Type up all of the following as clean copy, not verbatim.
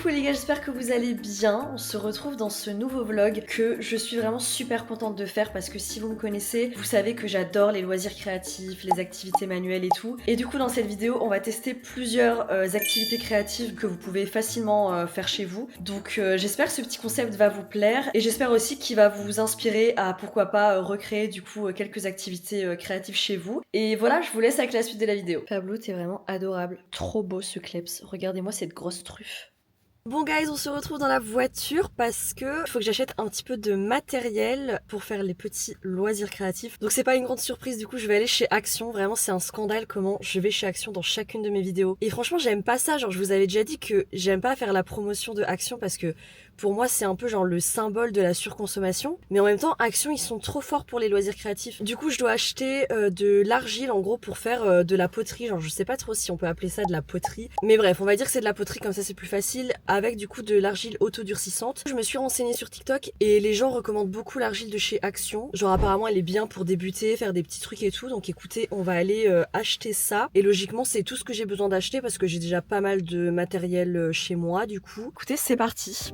Coucou les gars, j'espère que vous allez bien. On se retrouve dans ce nouveau vlog que je suis vraiment super contente de faire parce que si vous me connaissez, vous savez que j'adore les loisirs créatifs, les activités manuelles et tout. Et du coup dans cette vidéo, on va tester plusieurs activités créatives que vous pouvez facilement faire chez vous. Donc j'espère que ce petit concept va vous plaire et j'espère aussi qu'il va vous inspirer à pourquoi pas recréer du coup quelques activités créatives chez vous. Et voilà, je vous laisse avec la suite de la vidéo. Pablo, t'es vraiment adorable. Trop beau ce kleps. Regardez-moi cette grosse truffe. Bon guys, on se retrouve dans la voiture parce que faut que j'achète un petit peu de matériel pour faire les petits loisirs créatifs. Donc c'est pas une grande surprise, du coup je vais aller chez Action. Vraiment c'est un scandale comment je vais chez Action dans chacune de mes vidéos. Et franchement j'aime pas ça, genre je vous avais déjà dit que j'aime pas faire la promotion de Action parce que pour moi c'est un peu genre le symbole de la surconsommation. Mais en même temps Action ils sont trop forts pour les loisirs créatifs. Du coup je dois acheter de l'argile en gros pour faire de la poterie. Genre je sais pas trop si on peut appeler ça de la poterie. Mais bref on va dire que c'est de la poterie, comme ça c'est plus facile, avec du coup de l'argile autodurcissante. Je me suis renseignée sur TikTok et les gens recommandent beaucoup l'argile de chez Action. Genre apparemment elle est bien pour débuter, faire des petits trucs et tout. Donc écoutez, on va aller acheter ça. Et logiquement c'est tout ce que j'ai besoin d'acheter parce que j'ai déjà pas mal de matériel chez moi du coup. Écoutez, c'est parti.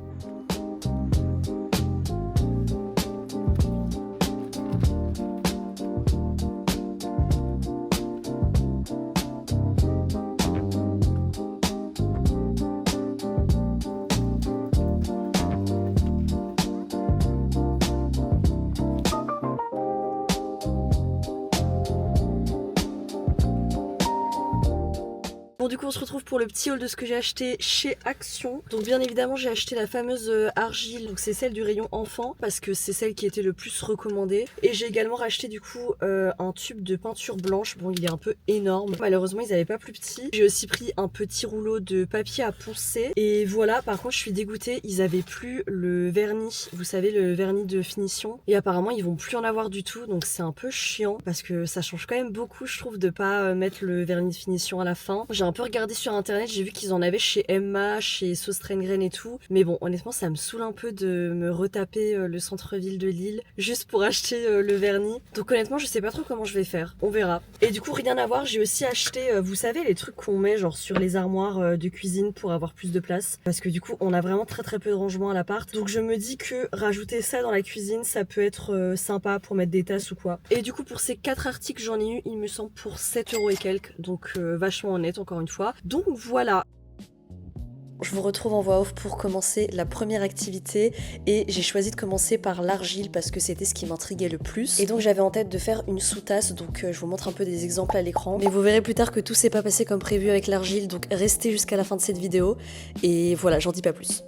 Bon du coup on se retrouve pour le petit haul de ce que j'ai acheté chez Action. Donc bien évidemment j'ai acheté la fameuse argile, donc c'est celle du rayon enfant parce que c'est celle qui était le plus recommandée. Et j'ai également racheté du coup un tube de peinture blanche. Bon il est un peu énorme, malheureusement ils n'avaient pas plus petit. J'ai aussi pris un petit rouleau de papier à poncer. Et voilà, par contre je suis dégoûtée, ils avaient plus le vernis, vous savez le vernis de finition. Et apparemment ils vont plus en avoir du tout, donc c'est un peu chiant parce que ça change quand même beaucoup je trouve de pas mettre le vernis de finition à la fin. J'ai un peu regardé sur internet, j'ai vu qu'ils en avaient chez Emma, chez Sauce Grain et tout. Mais bon, honnêtement, ça me saoule un peu de me retaper le centre-ville de Lille juste pour acheter le vernis. Donc honnêtement, je sais pas trop comment je vais faire. On verra. Et du coup, rien à voir, j'ai aussi acheté, vous savez, les trucs qu'on met genre sur les armoires de cuisine pour avoir plus de place. Parce que du coup, on a vraiment très peu de rangement à l'appart. Donc je me dis que rajouter ça dans la cuisine, ça peut être sympa pour mettre des tasses ou quoi. Et du coup, pour ces 4 articles, j'en ai eu, il me semble, pour 7 € et quelques. Donc vachement honnête, encore une fois. Donc voilà. Je vous retrouve en voix off pour commencer la première activité et j'ai choisi de commencer par l'argile parce que c'était ce qui m'intriguait le plus. Et donc j'avais en tête de faire une sous-tasse, donc je vous montre un peu des exemples à l'écran. Mais vous verrez plus tard que tout s'est pas passé comme prévu avec l'argile, donc restez jusqu'à la fin de cette vidéo. Et voilà, j'en dis pas plus.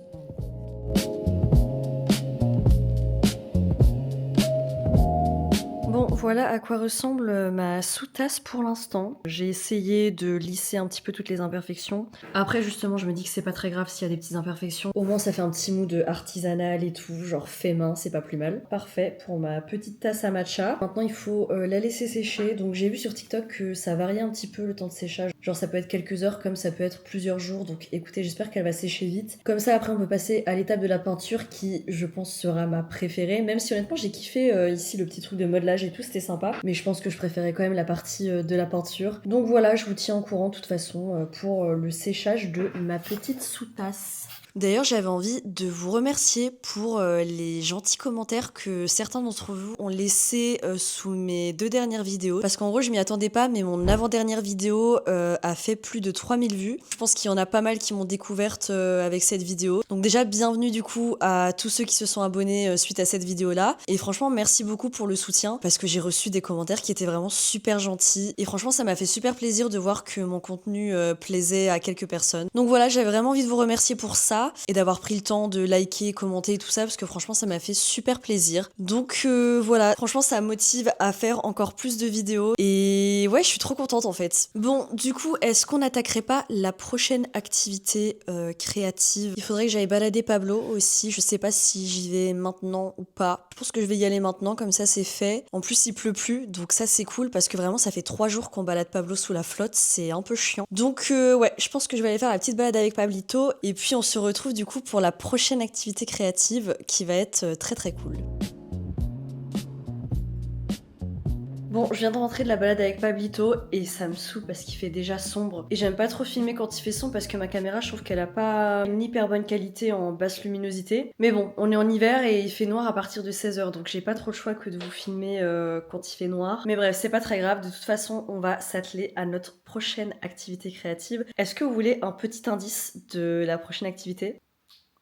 Bon, voilà à quoi ressemble ma sous-tasse pour l'instant. J'ai essayé de lisser un petit peu toutes les imperfections. Après, justement, je me dis que c'est pas très grave s'il y a des petites imperfections. Au moins, ça fait un petit mood artisanal et tout, genre fait main, c'est pas plus mal. Parfait pour ma petite tasse à matcha. Maintenant, il faut la laisser sécher. Donc, j'ai vu sur TikTok que ça variait un petit peu le temps de séchage. Genre, ça peut être quelques heures comme ça peut être plusieurs jours. Donc, écoutez, j'espère qu'elle va sécher vite. Comme ça, après, on peut passer à l'étape de la peinture qui, je pense, sera ma préférée. Même si, honnêtement, j'ai kiffé ici le petit truc de modelage et tout, c'était sympa, mais je pense que je préférais quand même la partie de la peinture. Donc voilà, je vous tiens au courant de toute façon pour le séchage de ma petite sous-tasse. D'ailleurs, j'avais envie de vous remercier pour les gentils commentaires que certains d'entre vous ont laissés sous mes 2 dernières vidéos. Parce qu'en gros, je m'y attendais pas, mais mon avant-dernière vidéo a fait plus de 3000 vues. Je pense qu'il y en a pas mal qui m'ont découverte avec cette vidéo. Donc déjà, bienvenue du coup à tous ceux qui se sont abonnés suite à cette vidéo-là. Et franchement, merci beaucoup pour le soutien, parce que j'ai reçu des commentaires qui étaient vraiment super gentils. Et franchement, ça m'a fait super plaisir de voir que mon contenu plaisait à quelques personnes. Donc voilà, j'avais vraiment envie de vous remercier pour ça. Et d'avoir pris le temps de liker, commenter et tout ça, parce que franchement ça m'a fait super plaisir. Donc voilà, franchement ça motive à faire encore plus de vidéos et ouais, je suis trop contente en fait. Bon, du coup, est-ce qu'on n'attaquerait pas la prochaine activité créative? Il faudrait que j'aille balader Pablo aussi, je sais pas si j'y vais maintenant ou pas. Je pense que je vais y aller maintenant, comme ça c'est fait. En plus il pleut plus, donc ça c'est cool parce que vraiment ça fait 3 jours qu'on balade Pablo sous la flotte, c'est un peu chiant. Donc ouais, je pense que je vais aller faire la petite balade avec Pablito et puis on se retrouve du coup pour la prochaine activité créative qui va être très cool. Bon, je viens de rentrer de la balade avec Pablito et ça me saoule parce qu'il fait déjà sombre. Et j'aime pas trop filmer quand il fait sombre parce que ma caméra, je trouve qu'elle a pas une hyper bonne qualité en basse luminosité. Mais bon, on est en hiver et il fait noir à partir de 16h, donc j'ai pas trop le choix que de vous filmer quand il fait noir. Mais bref, c'est pas très grave. De toute façon, on va s'atteler à notre prochaine activité créative. Est-ce que vous voulez un petit indice de la prochaine activité ?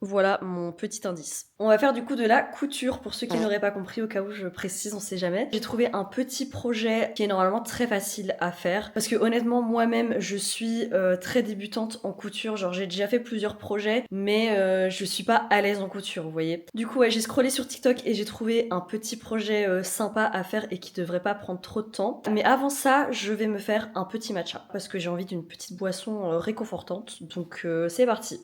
Voilà mon petit indice. On va faire du coup de la couture pour ceux qui n'auraient pas compris, au cas où je précise, on sait jamais. J'ai trouvé un petit projet qui est normalement très facile à faire parce que honnêtement moi-même je suis très débutante en couture, genre j'ai déjà fait plusieurs projets mais je suis pas à l'aise en couture, vous voyez. Du coup ouais, j'ai scrollé sur TikTok et j'ai trouvé un petit projet sympa à faire et qui devrait pas prendre trop de temps. Mais avant ça, je vais me faire un petit matcha parce que j'ai envie d'une petite boisson réconfortante, donc c'est parti.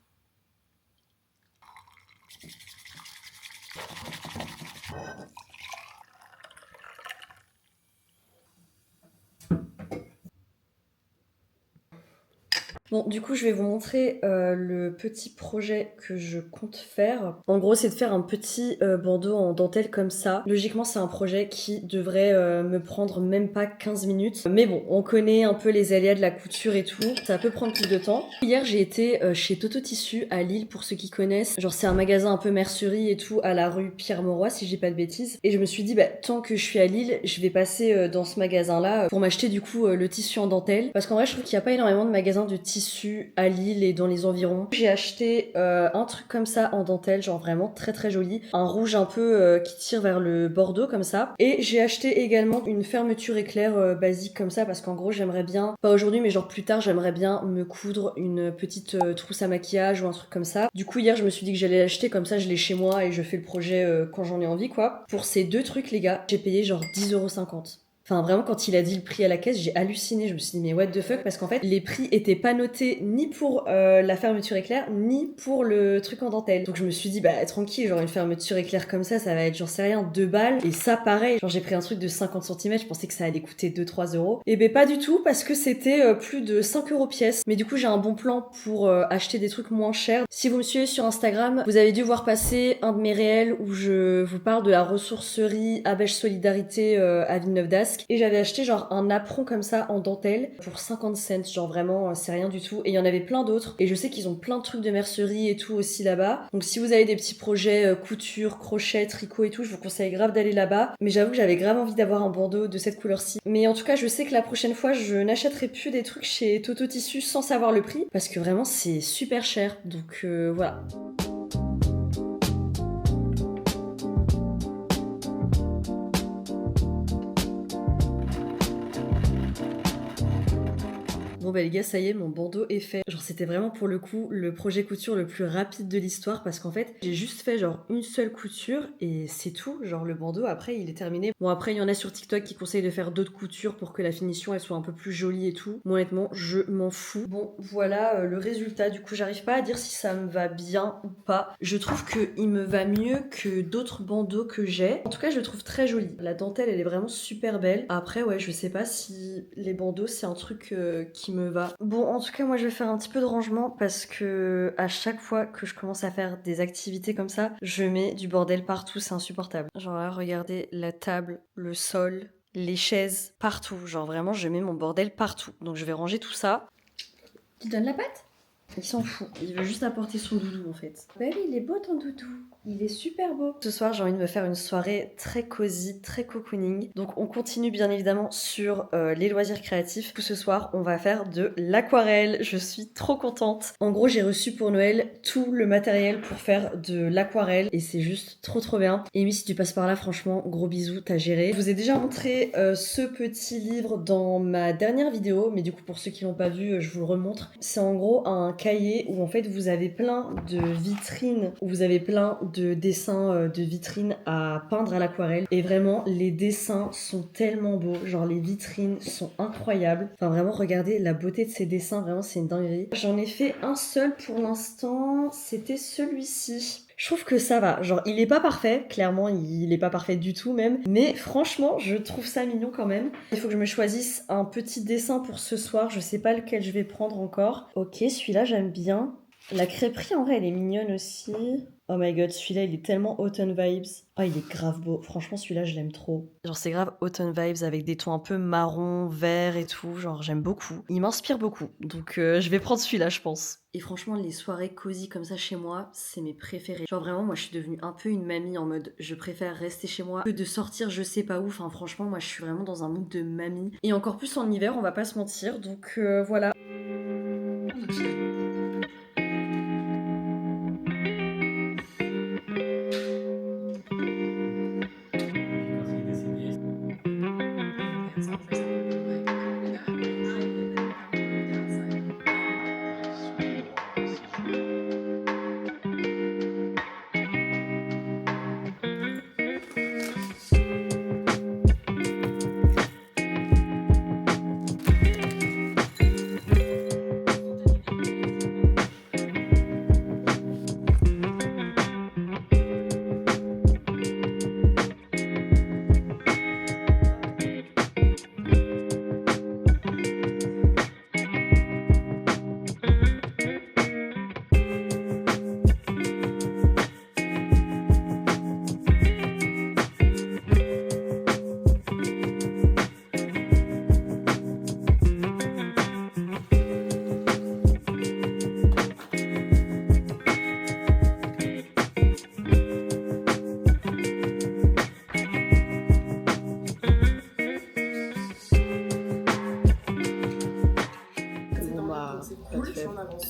Bon, du coup, je vais vous montrer le petit projet que je compte faire. En gros, c'est de faire un petit bandeau en dentelle comme ça. Logiquement, c'est un projet qui devrait me prendre même pas 15 minutes. Mais bon, on connaît un peu les aléas de la couture et tout. Ça peut prendre plus de temps. Hier, j'ai été chez Toto Tissu à Lille, pour ceux qui connaissent. Genre, c'est un magasin un peu mercerie et tout, à la rue Pierre-Mauroy, si j'ai pas de bêtises. Et je me suis dit, bah, tant que je suis à Lille, je vais passer dans ce magasin-là pour m'acheter du coup le tissu en dentelle. Parce qu'en vrai, je trouve qu'il n'y a pas énormément de magasins de tissu à Lille et dans les environs. J'ai acheté un truc comme ça en dentelle, genre vraiment très très joli. Un rouge un peu qui tire vers le bordeaux comme ça. Et j'ai acheté également une fermeture éclair basique comme ça parce qu'en gros j'aimerais bien, pas aujourd'hui mais genre plus tard, j'aimerais bien me coudre une petite trousse à maquillage ou un truc comme ça. Du coup hier je me suis dit que j'allais l'acheter, comme ça je l'ai chez moi et je fais le projet quand j'en ai envie quoi. Pour ces deux trucs les gars, j'ai payé genre 10,50 €. Enfin, vraiment, quand il a dit le prix à la caisse, j'ai halluciné. Je me suis dit, mais what the fuck? Parce qu'en fait, les prix étaient pas notés ni pour la fermeture éclair, ni pour le truc en dentelle. Donc, je me suis dit, bah, tranquille, genre une fermeture éclair comme ça va être, j'en sais rien, 2 balles. Et ça, pareil, genre j'ai pris un truc de 50 cm, je pensais que ça allait coûter 2-3 €. Et ben, pas du tout, parce que c'était plus de 5 € pièce. Mais du coup, j'ai un bon plan pour acheter des trucs moins chers. Si vous me suivez sur Instagram, vous avez dû voir passer un de mes réels où je vous parle de la ressourcerie Abèche Solidarité à Villeneuve d'Ascq. Et j'avais acheté genre un apron comme ça en dentelle pour 50 cents, genre vraiment c'est rien du tout. Et il y en avait plein d'autres. Et je sais qu'ils ont plein de trucs de mercerie et tout aussi là-bas. Donc si vous avez des petits projets couture, crochet, tricot et tout, je vous conseille grave d'aller là-bas. Mais j'avoue que j'avais grave envie d'avoir un bandeau de cette couleur-ci. Mais en tout cas, je sais que la prochaine fois, je n'achèterai plus des trucs chez Toto Tissu sans savoir le prix. Parce que vraiment, c'est super cher. Donc voilà. Bon bah les gars, ça y est, mon bandeau est fait. Genre c'était vraiment pour le coup le projet couture le plus rapide de l'histoire parce qu'en fait j'ai juste fait genre une seule couture et c'est tout. Genre le bandeau après il est terminé. Bon après il y en a sur TikTok qui conseillent de faire d'autres coutures pour que la finition elle soit un peu plus jolie et tout. Moi honnêtement je m'en fous. Bon voilà le résultat. Du coup j'arrive pas à dire si ça me va bien ou pas. Je trouve qu'il me va mieux que d'autres bandeaux que j'ai. En tout cas je le trouve très joli. La dentelle elle est vraiment super belle. Après ouais je sais pas si les bandeaux c'est un truc qui me va. Bon, en tout cas, moi, je vais faire un petit peu de rangement parce que à chaque fois que je commence à faire des activités comme ça, je mets du bordel partout, c'est insupportable. Genre là, regardez la table, le sol, les chaises, partout. Genre vraiment, je mets mon bordel partout. Donc je vais ranger tout ça. Tu donnes la patte? Il s'en fout, il veut juste apporter son doudou en fait. Bah oui, il est beau ton doudou, il est super beau. Ce soir, j'ai envie de me faire une soirée très cosy, très cocooning. Donc on continue bien évidemment sur les loisirs créatifs. Ce soir, on va faire de l'aquarelle. Je suis trop contente. En gros, j'ai reçu pour Noël tout le matériel pour faire de l'aquarelle et c'est juste trop bien. Amy, si tu passes par là, franchement, gros bisous, t'as géré. Je vous ai déjà montré ce petit livre dans ma dernière vidéo, mais du coup pour ceux qui l'ont pas vu, je vous le remontre. C'est en gros un cahier où en fait vous avez plein de vitrines, où vous avez plein de dessins de vitrines à peindre à l'aquarelle. Et vraiment, les dessins sont tellement beaux. Genre les vitrines sont incroyables. Enfin vraiment, regardez la beauté de ces dessins, vraiment c'est une dinguerie. J'en ai fait un seul pour l'instant, c'était celui-ci. Je trouve que ça va, genre il est pas parfait, clairement il est pas parfait du tout même, mais franchement je trouve ça mignon quand même. Il faut que je me choisisse un petit dessin pour ce soir, je sais pas lequel je vais prendre encore. Ok, celui-là j'aime bien. La crêperie en vrai elle est mignonne aussi. Oh my god, celui-là, il est tellement autumn vibes. Oh, il est grave beau. Franchement, celui-là, je l'aime trop. Genre, c'est grave autumn vibes avec des tons un peu marron, vert et tout. Genre, j'aime beaucoup. Il m'inspire beaucoup. Donc, je vais prendre celui-là, je pense. Et franchement, les soirées cosy comme ça chez moi, c'est mes préférés. Genre, vraiment, moi, je suis devenue un peu une mamie en mode je préfère rester chez moi que de sortir je sais pas où. Enfin, franchement, moi, je suis vraiment dans un mood de mamie. Et encore plus en hiver, on va pas se mentir. Donc, voilà.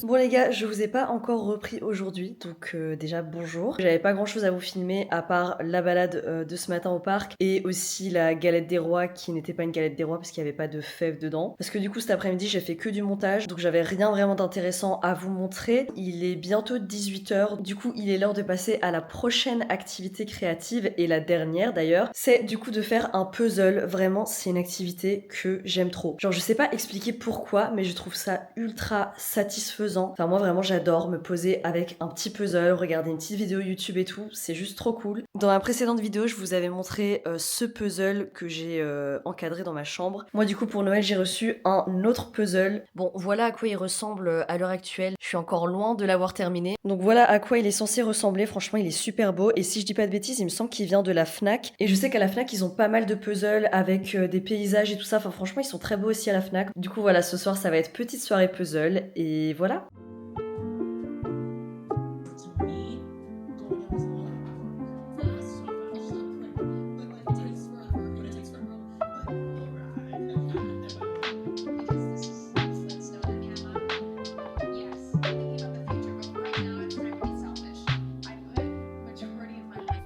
Bon les gars, je vous ai pas encore repris aujourd'hui, donc déjà bonjour. J'avais pas grand chose à vous filmer à part la balade de ce matin au parc et aussi la galette des rois qui n'était pas une galette des rois parce qu'il y avait pas de fèves dedans. Parce que du coup cet après-midi j'ai fait que du montage, donc j'avais rien vraiment d'intéressant à vous montrer. Il est bientôt 18h, du coup il est l'heure de passer à la prochaine activité créative et la dernière d'ailleurs. C'est du coup de faire un puzzle, vraiment c'est une activité que j'aime trop. Genre je sais pas expliquer pourquoi, mais je trouve ça ultra satisfaisant. Enfin moi vraiment j'adore me poser avec un petit puzzle, regarder une petite vidéo YouTube et tout, c'est juste trop cool. Dans la précédente vidéo je vous avais montré ce puzzle que j'ai encadré dans ma chambre. Moi du coup pour Noël j'ai reçu un autre puzzle. Bon voilà à quoi il ressemble à l'heure actuelle, je suis encore loin de l'avoir terminé. Donc voilà à quoi il est censé ressembler, franchement il est super beau et si je dis pas de bêtises il me semble qu'il vient de la Fnac. Et je sais qu'à la Fnac ils ont pas mal de puzzles avec des paysages et tout ça, enfin franchement ils sont très beaux aussi à la Fnac. Du coup voilà ce soir ça va être petite soirée puzzle et voilà.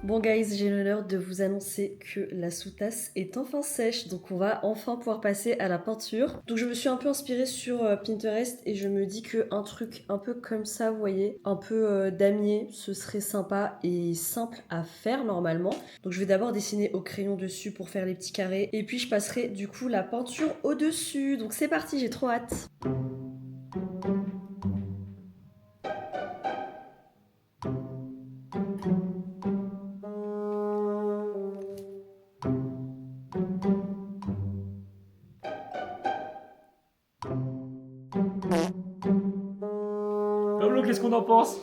Bon guys, j'ai l'honneur de vous annoncer que la sous-tasse est enfin sèche, donc on va enfin pouvoir passer à la peinture. Donc je me suis un peu inspirée sur Pinterest et je me dis que un truc un peu comme ça, vous voyez, un peu damier, ce serait sympa et simple à faire normalement. Donc je vais d'abord dessiner au crayon dessus pour faire les petits carrés et puis je passerai du coup la peinture au-dessus. Donc c'est parti, j'ai trop hâte. Pablo, qu'est-ce qu'on en pense?